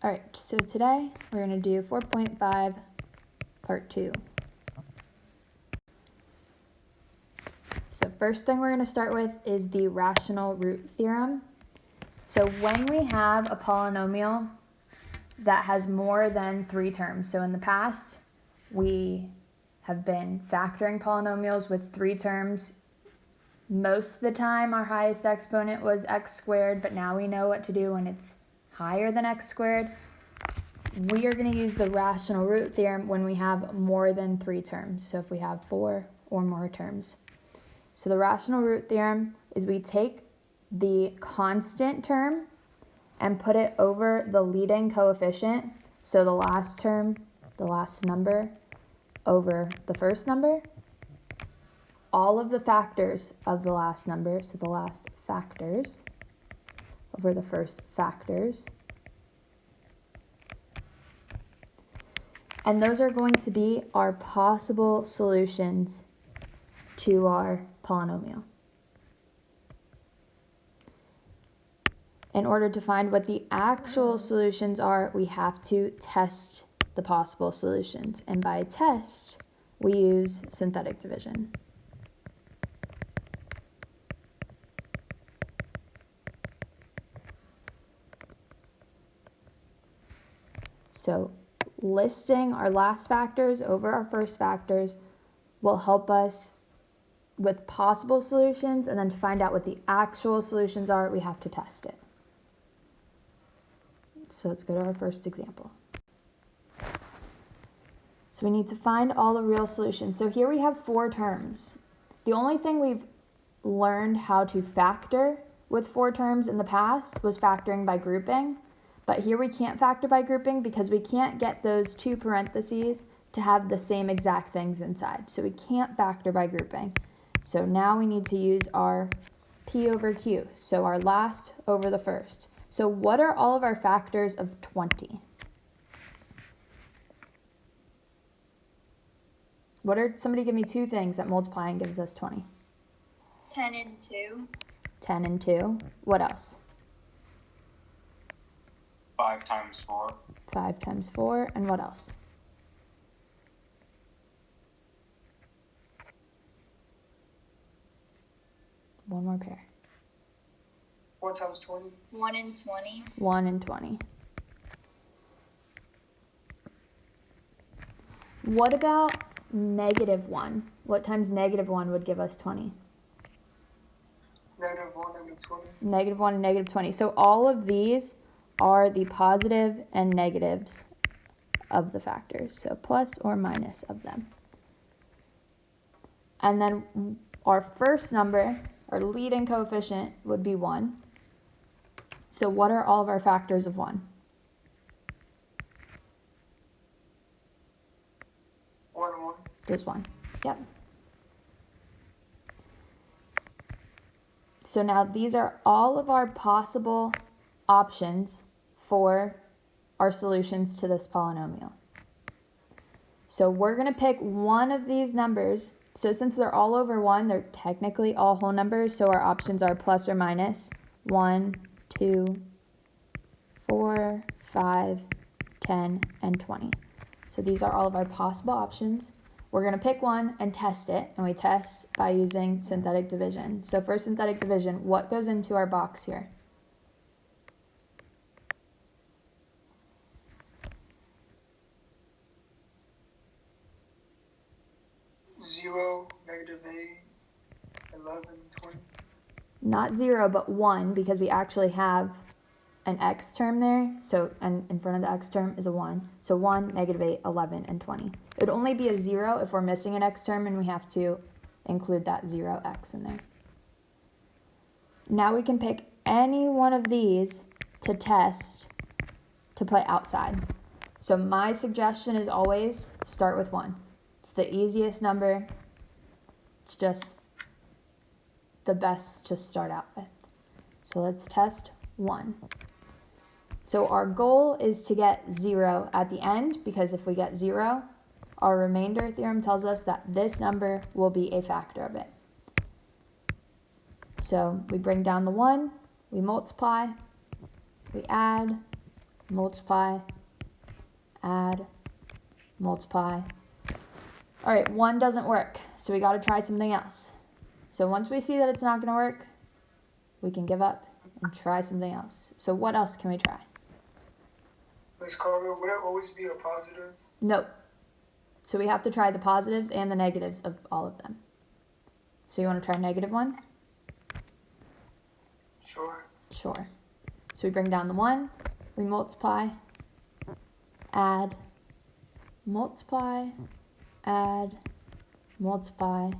Alright, so today we're going to do 4.5 part 2. So first thing we're going to start with is the rational root theorem. So when we have a polynomial that has more than 3 terms, so in the past we have been factoring polynomials with 3 terms. Most of the time our highest exponent was x squared, but now we know what to do when it's higher than x squared. We are going to use the rational root theorem when we have more than 3 terms, so if we have 4 or more terms. So the rational root theorem is we take the constant term and put it over the leading coefficient, so the last term, the last number, over the first number, all of the factors of the last number, so the last factors over the first factors. And those are going to be our possible solutions to our polynomial. In order to find what the actual solutions are, we have to test the possible solutions. And by test, we use synthetic division. So listing our last factors over our first factors will help us with possible solutions, and then to find out what the actual solutions are, we have to test it. So let's go to our first example. So we need to find all the real solutions. So here we have 4 terms. The only thing we've learned how to factor with 4 terms in the past was factoring by grouping. But here we can't factor by grouping because we can't get those 2 parentheses to have the same exact things inside. So we can't factor by grouping. So now we need to use our P over Q, so our last over the first. So what are all of our factors of 20? Somebody give me 2 things that multiplying gives us 20. 10 and 2. 10 and 2. What else? 5 times 4. 5 times 4. And what else? One more pair. 4 times 20. 1 and 20. 1 and 20. What about -1? What times -1 would give us 20? -1, -20. -1 and -20. So all of these are the positive and negatives of the factors. So plus or minus of them. And then our first number, our leading coefficient, would be 1. So what are all of our factors of 1? 1 and 1. There's 1. Yep. So now these are all of our possible options for our solutions to this polynomial. So we're going to pick one of these numbers. So since they're all over 1, they're technically all whole numbers. So our options are plus or minus 1, 2, 4, 5, 10, and 20. So these are all of our possible options. We're going to pick one and test it, and we test by using synthetic division. So for synthetic division, what goes into our box here? 0, -8, 11, 20. Not 0, but 1, because we actually have an x term there. So, and in front of the x term is a 1. So 1, -8, 11, and 20. It would only be a 0 if we're missing an x term and we have to include that 0x in there. Now we can pick any one of these to test to put outside. So my suggestion is always start with 1. It's the easiest number. It's just the best to start out with. So let's test 1. So our goal is to get 0 at the end, because if we get 0, our remainder theorem tells us that this number will be a factor of it. So we bring down the 1, we multiply, we add, multiply, add, multiply. All right, 1 doesn't work, so we got to try something else. So once we see that it's not going to work, we can give up and try something else. So what else can we try? Miss Carver, would it always be a positive? Nope. So we have to try the positives and the negatives of all of them. So you want to try -1? Sure. Sure. So we bring down the 1, we multiply, add, multiply, add, multiply,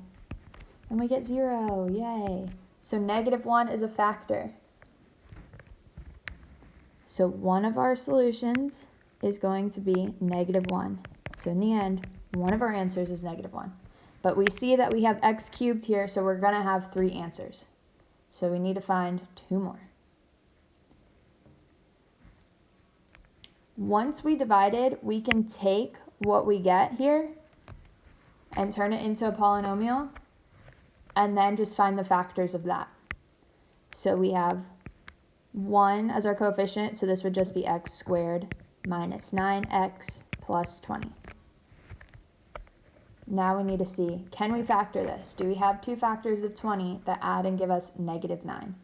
and we get 0. Yay. So -1 is a factor. So one of our solutions is going to be -1. So in the end, one of our answers is -1. But we see that we have x cubed here, so we're going to have 3 answers. So we need to find 2 more. Once we divided, we can take what we get here and turn it into a polynomial, and then just find the factors of that. So we have 1 as our coefficient, so this would just be x squared minus 9x plus 20. Now we need to see, can we factor this? Do we have 2 factors of 20 that add and give us -9?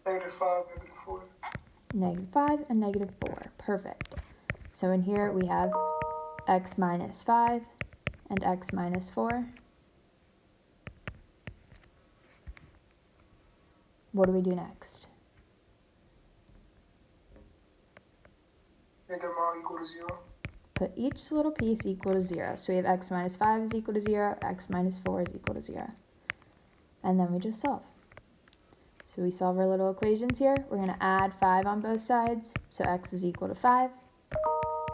-5, -4. -5 and -4. Perfect. So in here we have x minus 5 and x minus 4. What do we do next? Make them all equal to 0. Put each little piece equal to 0. So we have x minus 5 is equal to 0, x minus 4 is equal to 0. And then we just solve. So we solve our little equations here. We're going to add 5 on both sides, so x is equal to 5.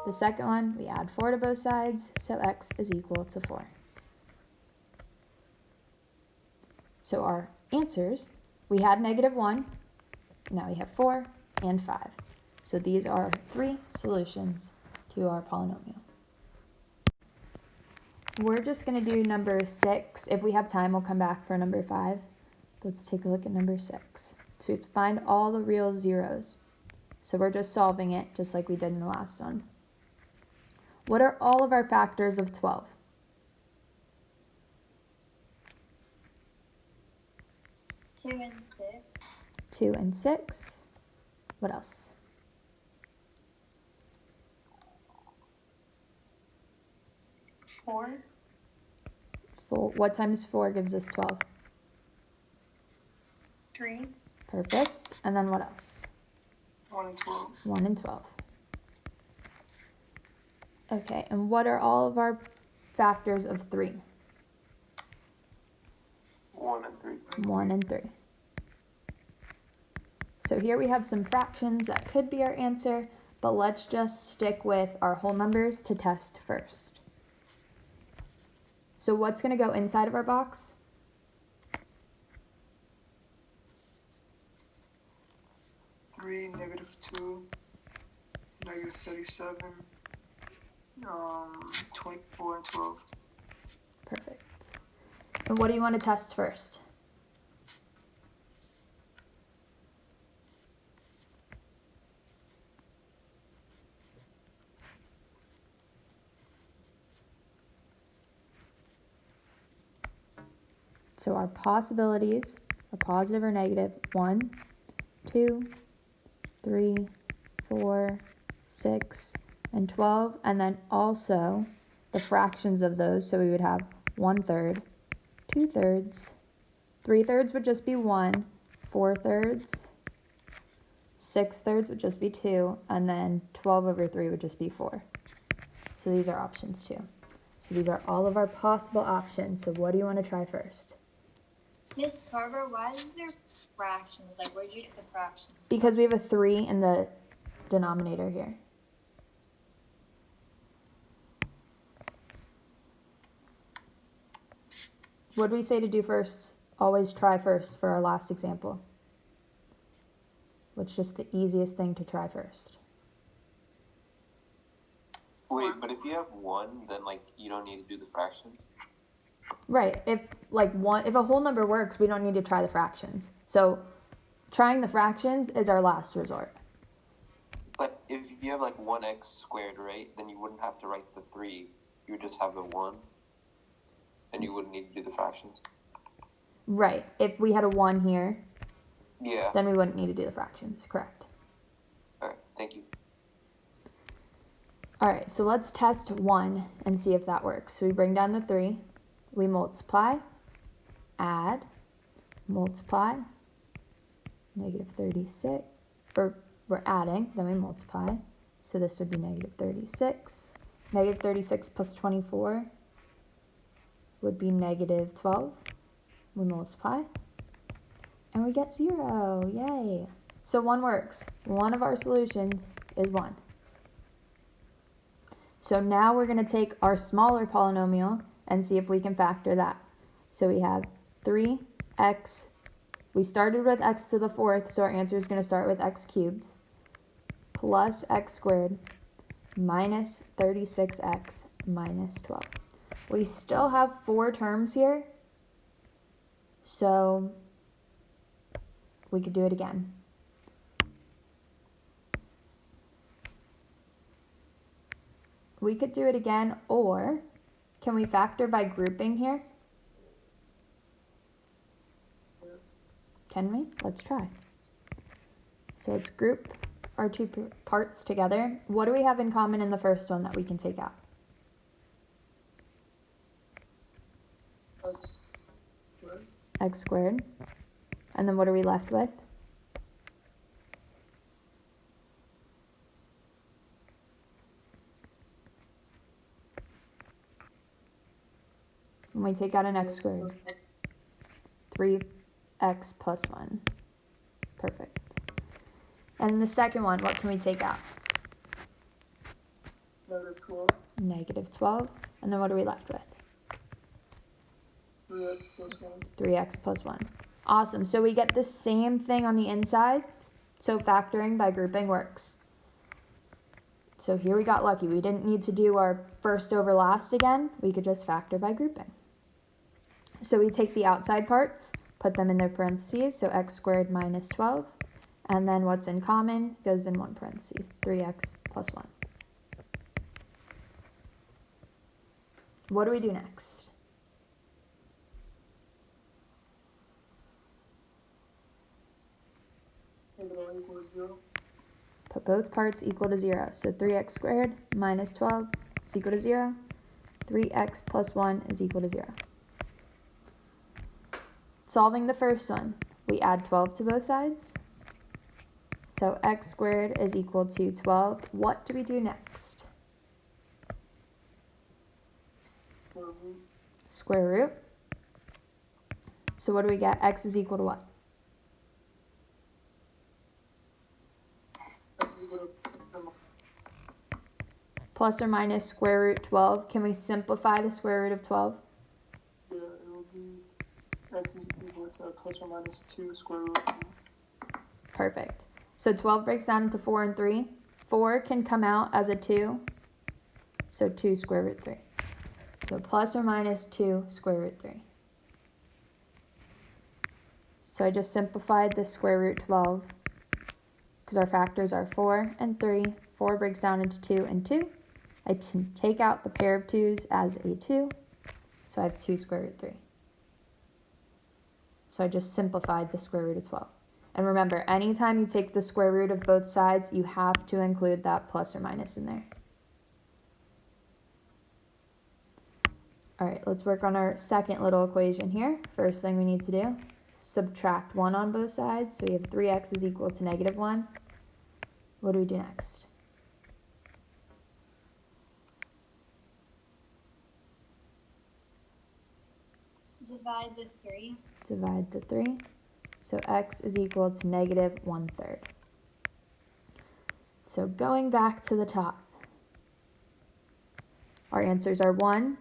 The second one, we add 4 to both sides, so x is equal to 4. So our answers, we had -1, now we have 4 and 5. So these are 3 solutions to our polynomial. We're just going to do number 6. If we have time, we'll come back for number 5. Let's take a look at number 6. So we have to find all the real zeros. So we're just solving it just like we did in the last one. What are all of our factors of 12? 2 and 6. 2 and 6. What else? 4. 4. What times 4 gives us 12? 3. Perfect. And then what else? 1 and 12. 1 and 12. Okay, and what are all of our factors of 3? 1 and 3. 1 and 3. So here we have some fractions that could be our answer, but let's just stick with our whole numbers to test first. So what's going to go inside of our box? 3, -2, -37, 24 and 12. Perfect. And what do you want to test first? So our possibilities are positive or negative 1, 2, 3, 4, 6, and 12, and then also the fractions of those. So we would have 1/3, 2/3, 3/3 would just be 1, 4/3, 6/3 would just be 2, and then 12/3 would just be 4. So these are options too. So these are all of our possible options. So what do you want to try first? Miss Carver, why is there fractions? Like, where'd you get the fractions? Because we have a 3 in the denominator here. What did we say to do first? Always try first for our last example. Which is just the easiest thing to try first. Wait, but if you have 1, then like you don't need to do the fractions? Right. If a whole number works, we don't need to try the fractions. So trying the fractions is our last resort. But if you have like 1x squared, right, then you wouldn't have to write the 3. You would just have the 1. And you wouldn't need to do the fractions. Right. If we had a 1 here, Yeah. then we wouldn't need to do the fractions. Correct. All right, thank you. All right, so let's test 1 and see if that works. So we bring down the 3, we multiply, add, multiply, negative 36, or we're adding, then we multiply. So this would be negative 36. Negative 36 plus 24 would be negative 12. We multiply, and we get 0. Yay. So 1 works. One of our solutions is 1. So now we're going to take our smaller polynomial and see if we can factor that. So we have 3x. We started with x to the 4th, so our answer is going to start with x cubed, plus x squared, minus 36x minus 12. We still have 4 terms here, so we could do it again. We could do it again, or can we factor by grouping here? Yes. Can we? Let's try. So let's group our 2 parts together. What do we have in common in the first one that we can take out? X squared. X squared. And then what are we left with? When we take out an x squared, 3x plus 1. Perfect. And the second one, what can we take out? Negative 12. Negative 12. And then what are we left with? 3x plus 1. 3x plus 1. Awesome. So we get the same thing on the inside. So factoring by grouping works. So here we got lucky. We didn't need to do our first over last again. We could just factor by grouping. So we take the outside parts, put them in their parentheses, so x squared minus 12, and then what's in common goes in one parentheses, 3x plus 1. What do we do next? And it all equals 0. Put both parts equal to 0. So 3x squared minus 12 is equal to 0. 3x plus 1 is equal to 0. Solving the first one, we add 12 to both sides. So x squared is equal to 12. What do we do next? Square root. Square root. So what do we get? X is equal to what? X is equal to Plus or minus square root 12. Can we simplify the square root of 12? yeah, it will be x is equal to plus or minus 2 square root of 2. Perfect. So 12 breaks down into 4 and 3. 4 can come out as a 2. So 2 square root 3. So plus or minus 2 square root 3. So I just simplified the square root 12 because our factors are 4 and 3. 4 breaks down into 2 and 2. I take out the pair of 2's as a 2. So I have 2 square root 3. So I just simplified the square root of 12. And remember, anytime you take the square root of both sides, you have to include that plus or minus in there. All right, let's work on our second little equation here. First thing we need to do, subtract 1 on both sides. So we have 3x is equal to negative 1. What do we do next? Divide the 3. Divide the 3. So x is equal to negative 1/3. So going back to the top, our answers are 1,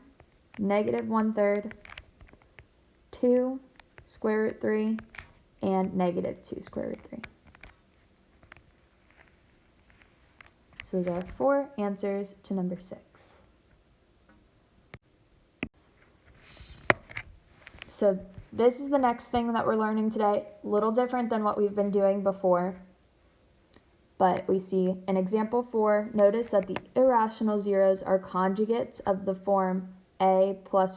negative 1/3, 2, square root 3, and negative 2 square root 3. So those are 4 answers to number 6. So this is the next thing that we're learning today, a little different than what we've been doing before. But we see in example 4, notice that the irrational zeros are conjugates of the form a plus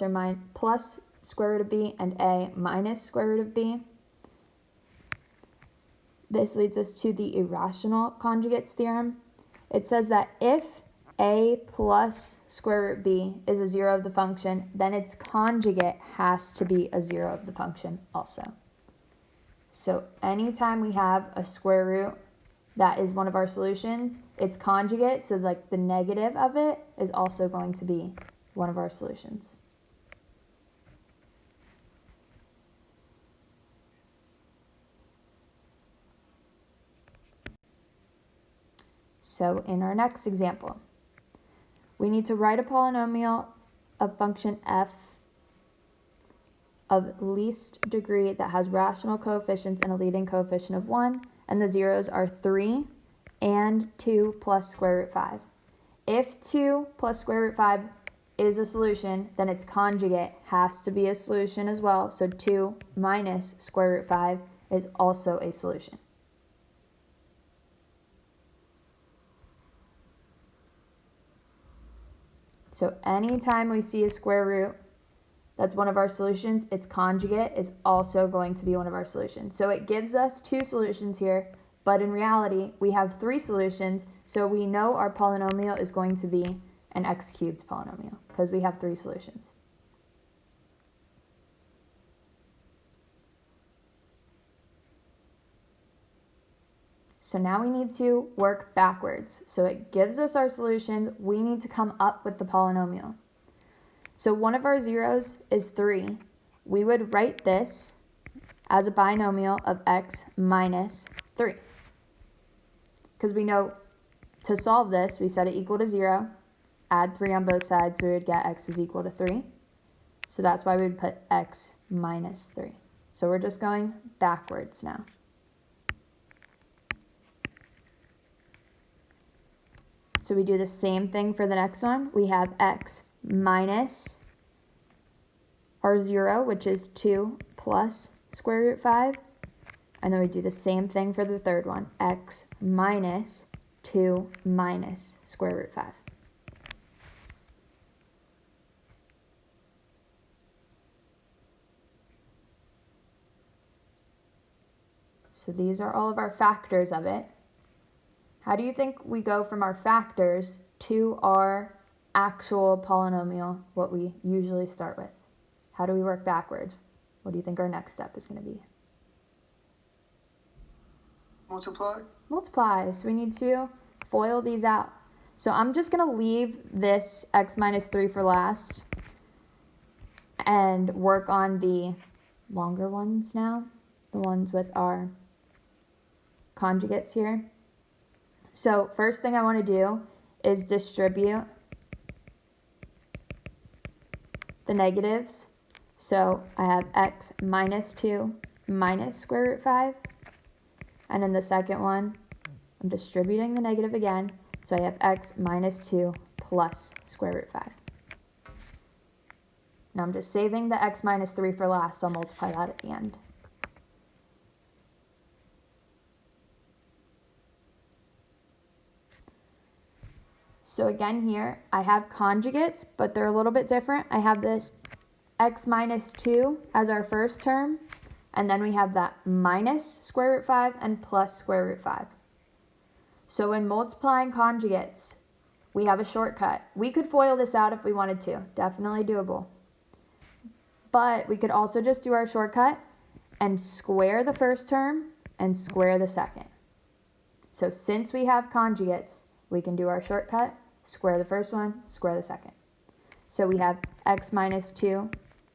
square root of b and a minus square root of b. This leads us to the irrational conjugates theorem. It says that if a plus square root b is a zero of the function, then its conjugate has to be a zero of the function also. So anytime we have a square root that is one of our solutions, its conjugate, so like the negative of it, is also going to be one of our solutions. So in our next example, we need to write a polynomial of function f of least degree that has rational coefficients and a leading coefficient of 1, and the zeros are 3 and 2 plus square root 5. If 2 plus square root 5 is a solution, then its conjugate has to be a solution as well, so 2 minus square root 5 is also a solution. So anytime we see a square root that's one of our solutions, its conjugate is also going to be one of our solutions. So it gives us 2 solutions here, but in reality, we have 3 solutions, so we know our polynomial is going to be an x cubed polynomial because we have 3 solutions. So now we need to work backwards. So it gives us our solutions. We need to come up with the polynomial. So one of our zeros is 3. We would write this as a binomial of x minus 3. Because we know to solve this, we set it equal to 0, add 3 on both sides, so we would get x is equal to 3. So that's why we would put x minus 3. So we're just going backwards now. So we do the same thing for the next one. We have x minus our 0, which is 2 plus square root 5. And then we do the same thing for the third one, x minus 2 minus square root 5. So these are all of our factors of it. How do you think we go from our factors to our actual polynomial, what we usually start with? How do we work backwards? What do you think our next step is going to be? Multiply. Multiply. So we need to FOIL these out. So I'm just going to leave this x minus 3 for last and work on the longer ones now, the ones with our conjugates here. So first thing I want to do is distribute the negatives. So I have x minus 2 minus square root 5. And in the second one, I'm distributing the negative again. So I have x minus 2 plus square root 5. Now I'm just saving the x minus 3 for last. I'll multiply that at the end. So again here, I have conjugates, but they're a little bit different. I have this x minus 2 as our first term, and then we have that minus square root 5 and plus square root 5. So when multiplying conjugates, we have a shortcut. We could FOIL this out if we wanted to, definitely doable. But we could also just do our shortcut and square the first term and square the second. So since we have conjugates, we can do our shortcut, square the first one, square the second. So we have x minus 2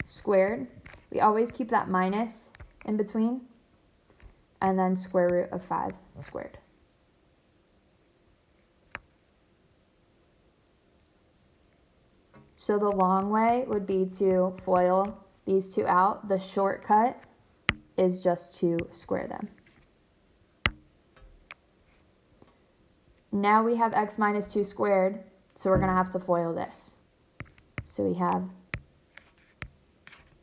squared. We always keep that minus in between. And then square root of 5 squared. So the long way would be to FOIL these two out. The shortcut is just to square them. Now we have x minus 2 squared, so we're going to have to FOIL this. So we have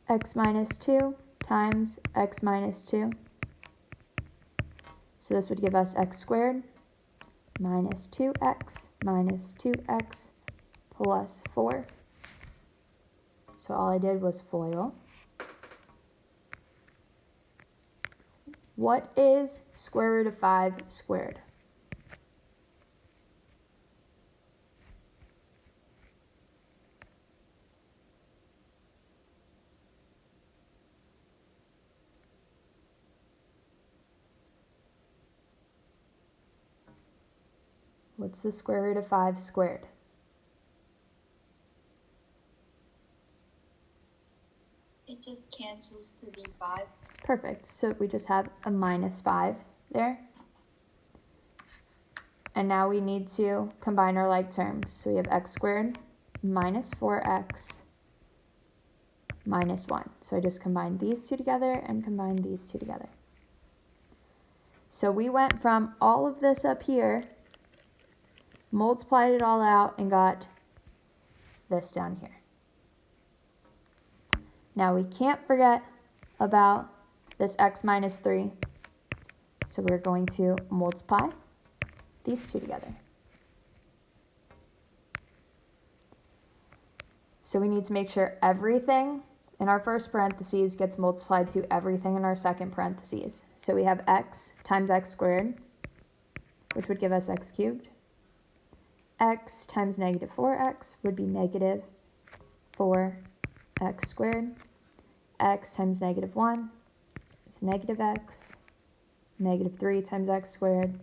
x minus 2 times x minus 2. So this would give us x squared minus 2x plus 4. So all I did was FOIL. What is square root of 5 squared? What's the square root of 5 squared? It just cancels to be 5. Perfect. So we just have a minus 5 there. And now we need to combine our like terms. So we have x squared minus 4x minus 1. So I just combined these two together and combined these two together. So we went from all of this up here, multiplied it all out, and got this down here. Now we can't forget about this x minus 3. So we're going to multiply these two together. So we need to make sure everything in our first parentheses gets multiplied to everything in our second parentheses. So we have x times x squared, which would give us x cubed. X times negative 4x would be negative 4x squared. X times negative 1 is negative x. Negative 3 times x squared,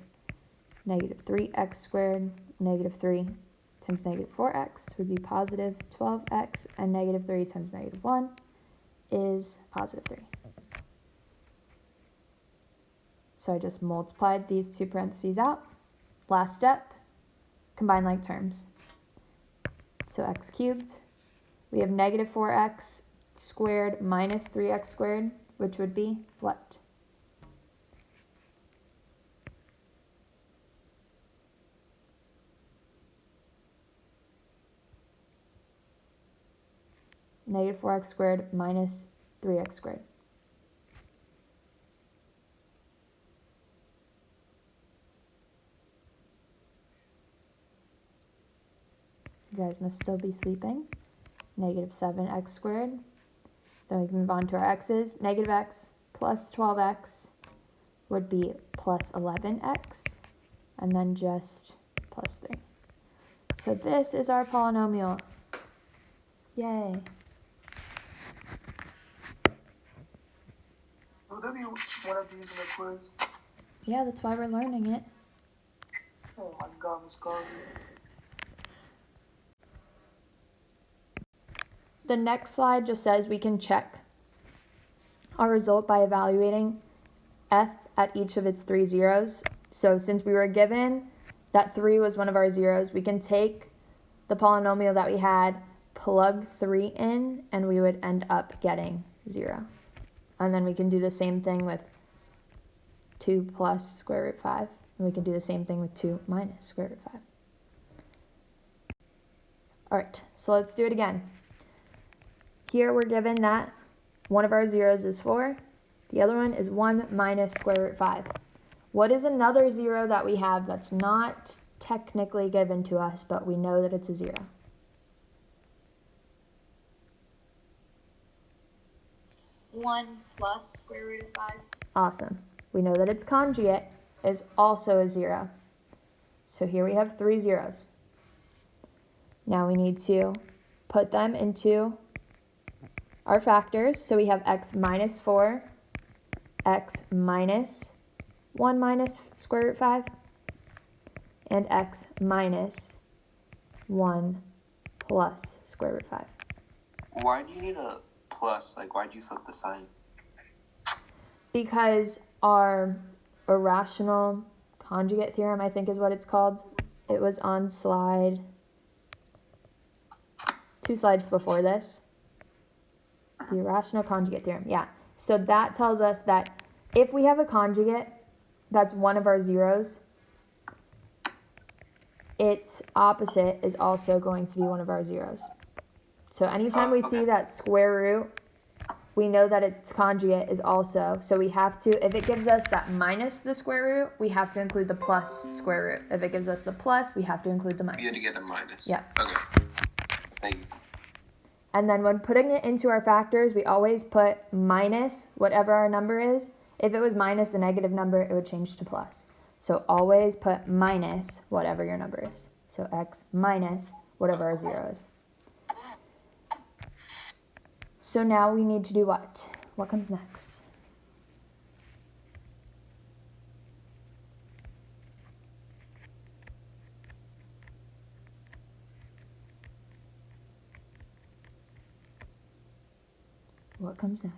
negative 3x squared. Negative 3 times negative 4x would be positive 12x, and negative 3 times negative 1 is positive 3. So I just multiplied these two parentheses out. Last step, combine like terms. So x cubed, we have negative 4x squared minus 3x squared, which would be what? Negative 4x squared minus 3x squared. You guys must still be sleeping. Negative 7x squared. Then we can move on to our x's. Negative x plus 12x would be plus 11x, and then just plus 3. So this is our polynomial. Yay. Will there be one of these in the quiz? Yeah, that's why we're learning it. Oh my god, Miss Garvey. The next slide just says we can check our result by evaluating f at each of its 3 zeros. So since we were given that 3 was one of our zeros, we can take the polynomial that we had, plug 3 in, and we would end up getting 0. And then we can do the same thing with 2 plus square root 5. And we can do the same thing with 2 minus square root 5. All right, so let's do it again. Here we're given that one of our zeros is 4. The other one is 1 minus square root 5. What is another 0 that we have that's not technically given to us, but we know that it's a 0? One plus square root of 5. Awesome. We know that its conjugate is also a 0. So here we have 3 zeros. Now we need to put them into our factors. So we have x minus 4, x minus 1 minus square root 5, and x minus 1 plus square root 5. Why do you need a plus? Like, why'd you flip the sign? Because our irrational conjugate theorem, I think is what it's called, it was on slide 2 slides before this. The irrational conjugate theorem, yeah. So that tells us that if we have a conjugate that's one of our zeros, its opposite is also going to be one of our zeros. So anytime we see that square root we know that its conjugate is also, so we have to, if it gives us that minus the square root, we have to include the plus square root. If it gives us the plus, we have to include the minus. You had to get a minus. Yeah. Okay. Thank you. And then when putting it into our factors, we always put minus whatever our number is. If it was minus the negative number, it would change to plus. So always put minus whatever your number is. So x minus whatever our 0 is. So now we need to do what? What comes next? What comes next?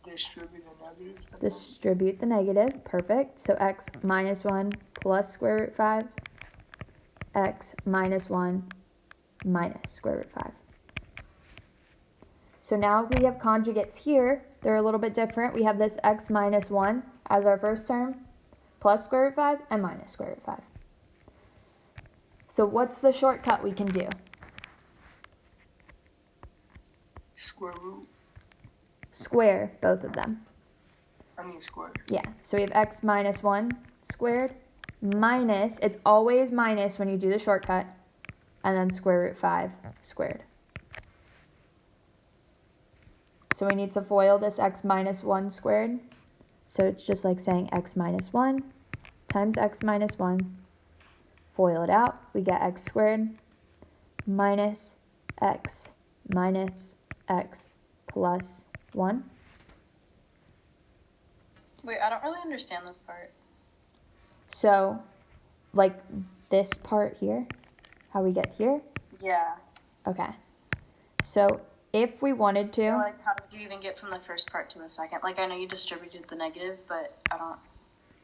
Distribute the negative. Distribute the negative. Perfect. So x minus 1 plus square root 5. X minus 1 minus square root 5. So now we have conjugates here. They're a little bit different. We have this x minus 1 as our first term, plus square root 5, and minus square root 5. So what's the shortcut we can do? Square root. Square both of them. Square. Yeah, so we have x minus 1 squared minus, it's always minus when you do the shortcut, and then square root 5 squared. So we need to FOIL this x minus 1 squared. So it's just like saying x minus 1 times x minus 1. FOIL it out. We get x squared minus x plus 1. Wait, I don't really understand this part. So, like this part here, how we get here? Yeah. Okay. So if we wanted to, Like, how did you even get from the first part to the second? Like, I know you distributed the negative, but I don't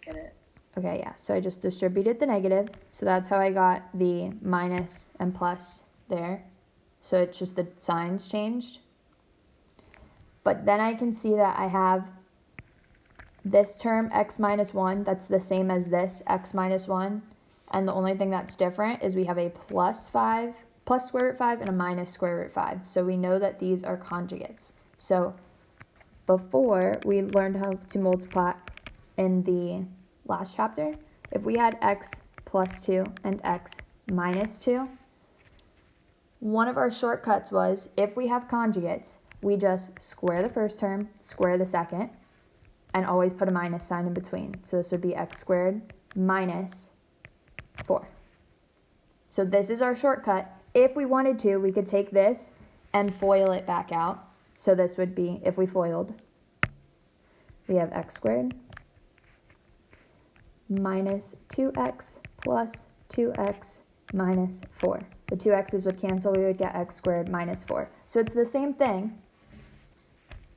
get it. okay, yeah, so I just distributed the negative. So that's how I got the minus and plus there. So it's just the signs changed. But then I can see that I have this term, x minus 1, that's the same as this, x minus 1. And the only thing that's different is we have a plus 5, plus square root 5, and a minus square root 5. So we know that these are conjugates. So before, we learned how to multiply in the last chapter. If we had x plus 2 and x minus 2, one of our shortcuts was, if we have conjugates, we just square the first term, square the second, and always put a minus sign in between. So this would be x squared minus 4. So this is our shortcut. If we wanted to, we could take this and FOIL it back out. So this would be, if we FOILed, we have x squared minus 2x plus 2x minus 4. The 2x's would cancel, we would get x squared minus 4. So it's the same thing.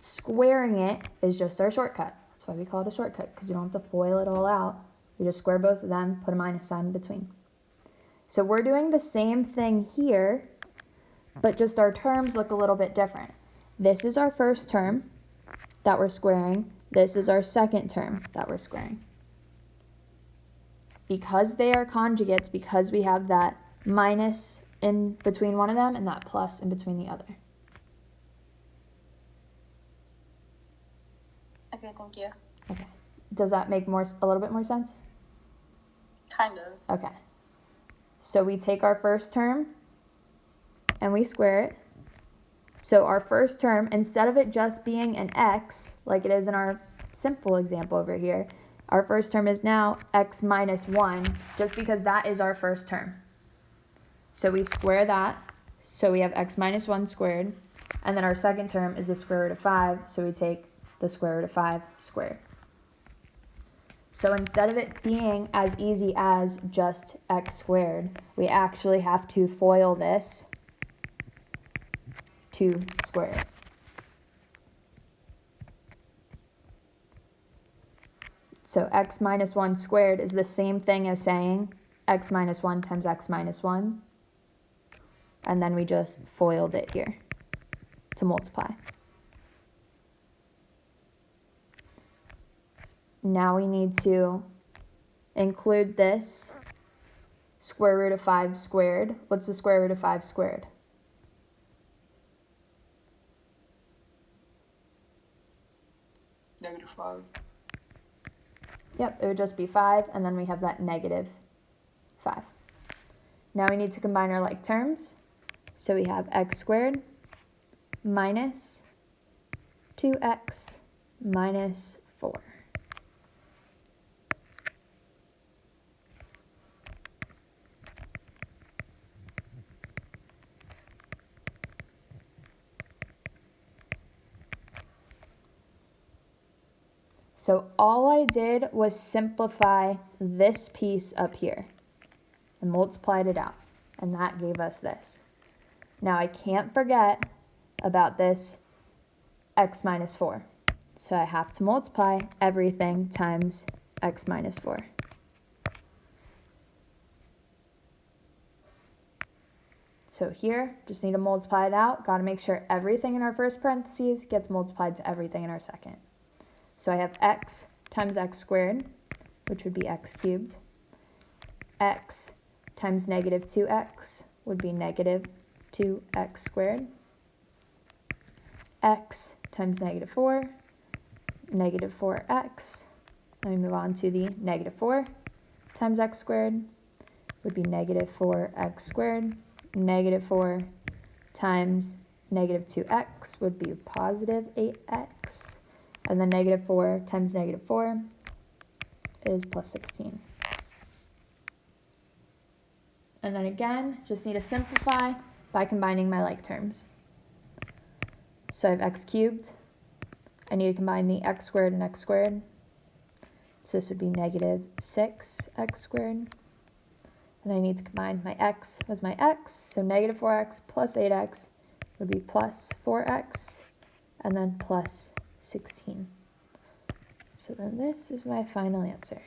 Squaring it is just our shortcut. That's why we call it a shortcut, because you don't have to FOIL it all out. We just square both of them, put a minus sign in between. So we're doing the same thing here, but just our terms look a little bit different. This is our first term that we're squaring. This is our second term that we're squaring. Because they are conjugates, because we have that minus in between one of them and that plus in between the other. Okay, thank you. Okay. Does that make a little bit more sense? Kind of. Okay. So we take our first term and we square it. So our first term, instead of it just being an x, like it is in our simple example over here, our first term is now x minus 1, just because that is our first term. So we square that, so we have x minus 1 squared, and then our second term is the square root of 5, so we take the square root of 5 squared. So instead of it being as easy as just x squared, we actually have to FOIL this to square it. So x minus 1 squared is the same thing as saying x minus 1 times x minus 1. And then we just FOILed it here to multiply. Now we need to include this square root of 5 squared. What's the square root of 5 squared? negative 5. Yep, it would just be 5, and then we have that negative 5. Now we need to combine our like terms. So we have x squared minus 2x minus 4. So all I did was simplify this piece up here and multiplied it out, and that gave us this. Now I can't forget about this x minus 4. So I have to multiply everything times x minus 4. So here, just need to multiply it out. Got to make sure everything in our first parentheses gets multiplied to everything in our second. So I have x times x squared, which would be x cubed. X times negative 2x would be negative 2x squared. X times negative 4, negative 4x. Let me move on to the negative 4 times x squared would be negative 4x squared. Negative 4 times negative 2x would be positive 8x. And then negative 4 times negative 4 is plus 16. And then again, just need to simplify by combining my like terms. So I have x cubed. I need to combine the x squared and x squared. So this would be negative 6x squared. And I need to combine my x with my x. So negative 4x plus 8x would be plus 4x. And then plus 16. So then this is my final answer.